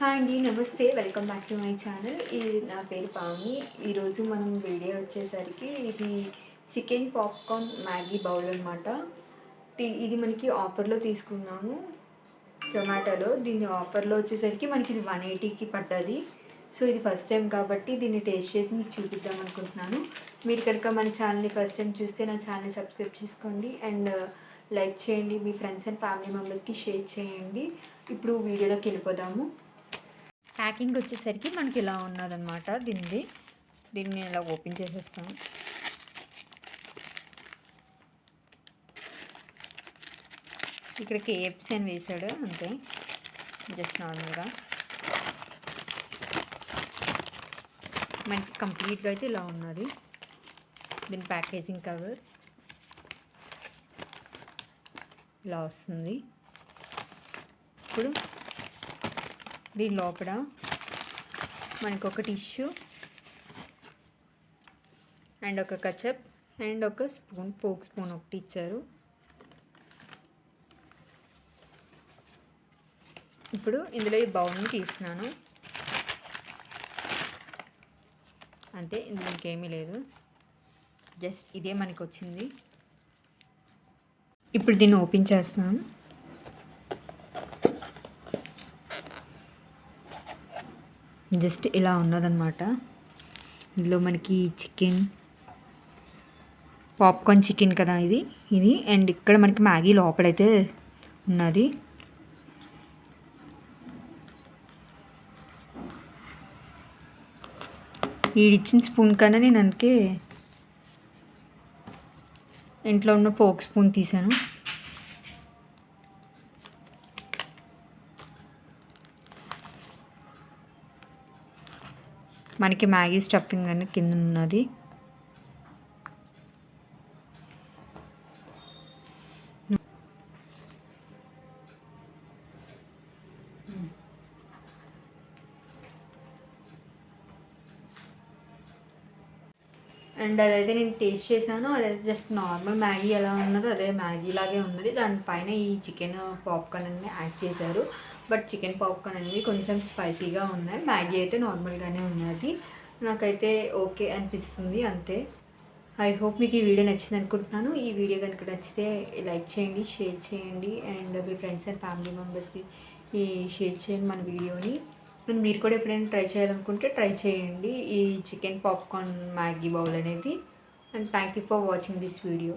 Hi అండి. నమస్తే. Welcome back to my channel. నా పేరు పావని. ఈరోజు మనం వీడియో వచ్చేసరికి ఇది చికెన్ పాప్కార్న్ మ్యాగీ బౌల్ అనమాట. ఇది మనకి ఆఫర్లో తీసుకున్నాము జొమాటోలో. దీని ఆఫర్లో వచ్చేసరికి మనకి ఇది 180కి పడ్డది. సో ఇది ఫస్ట్ టైం కాబట్టి దీన్ని టేస్ట్ చేసి మీకు చూపిద్దాం అనుకుంటున్నాను. మీరు కనుక మన ఛానల్ని ఫస్ట్ టైం చూస్తే నా ఛానల్ని సబ్స్క్రైబ్ చేసుకోండి అండ్ లైక్ చేయండి. మీ ఫ్రెండ్స్ అండ్ ఫ్యామిలీ మెంబర్స్కి షేర్ చేయండి. ఇప్పుడు వీడియోలోకి వెళ్ళిపోదాము. ప్యాకింగ్ వచ్చేసరికి మనకి ఇలా ఉన్నదన్నమాట. దీన్ని ఇలా ఓపెన్ చేసేస్తాం. ఇక్కడ KFC అని వేసాడు అంతే, జస్ట్ నార్మల్గా. మనకి కంప్లీట్గా అయితే ఇలా ఉన్నది. దీని ప్యాకేజింగ్ కవర్ ఇలా వస్తుంది. ఇప్పుడు దీని లోపల మనకు ఒక టిష్యూ అండ్ ఒక కచప్ అండ్ ఒక ఫోక్ స్పూన్ ఒకటి ఇచ్చారు. ఇప్పుడు ఇందులో ఈ బౌల్ని తీస్తున్నాను అంతే. ఇందులో ఇంకేమీ లేదు, జస్ట్ ఇదే మనకు వచ్చింది. ఇప్పుడు దీన్ని ఓపెన్ చేస్తున్నాను. జస్ట్ ఇలా ఉన్నదన్నమాట. ఇందులో మనకి చికెన్ పాప్కార్న్ చికెన్ కదా ఇది అండ్ ఇక్కడ మనకి మ్యాగీ లోపలైతే ఉన్నది. ఇచ్చిన స్పూన్ కన్నా నేను అందుకే ఇంట్లో ఉన్న ఫోక్ స్పూన్ తీసాను. మనకి మ్యాగీ స్టఫింగ్ అని కింద ఉన్నది. అండ్ అదైతే నేను టేస్ట్ చేశాను. అదైతే జస్ట్ నార్మల్ మ్యాగీ ఎలా ఉన్నదో అదే మ్యాగీ లాగే ఉన్నది. దానిపైన ఈ చికెన్ పాప్కార్న్ అన్ని యాడ్ చేశారు. బట్ చికెన్ పాప్కార్న్ అనేవి కొంచెం స్పైసీగా ఉన్నాయి. మ్యాగీ అయితే నార్మల్గానే ఉన్నది. నాకైతే ఓకే అనిపిస్తుంది అంతే. ఐ హోప్ మీకు ఈ వీడియో నచ్చింది అనుకుంటున్నాను. ఈ వీడియో కనుక నచ్చితే లైక్ చేయండి, షేర్ చేయండి and me friends and family మెంబర్స్కి షేర్ చేయండి మన వీడియోని. అండ్ మీరు కూడా ఎప్పుడైనా ట్రై చేయాలనుకుంటే ట్రై చేయండి ఈ చికెన్ పాప్కార్న్ మ్యాగీ బౌల్ అనేది. And thank you for watching this video.